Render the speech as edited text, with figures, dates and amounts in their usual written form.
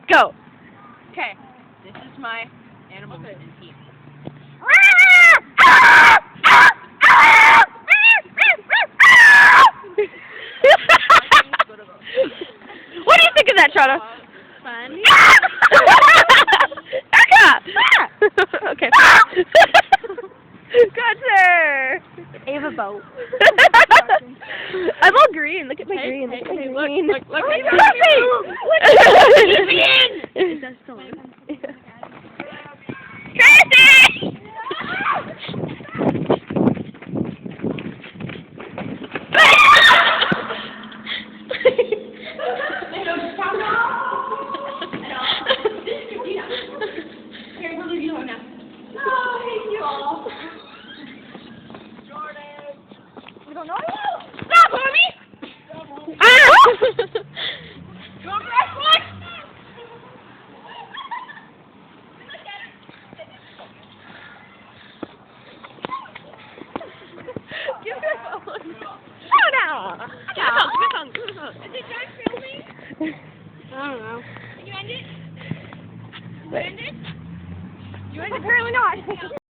Go. Okay. This is my animal movement team. What do you think of that, Charlotte? Funny. Okay. Gotcha. I have a boat. I'm all green. Look at my green. Look at my green. Look, Oh, look, Let me in. That's the one. Chrissy! We don't know you. Stop, mommy! Ah! You want that one? Give me your phone. Oh, no. Give me some. Is it done filming? I don't know. Can you end it? You end it? You end it? Apparently not.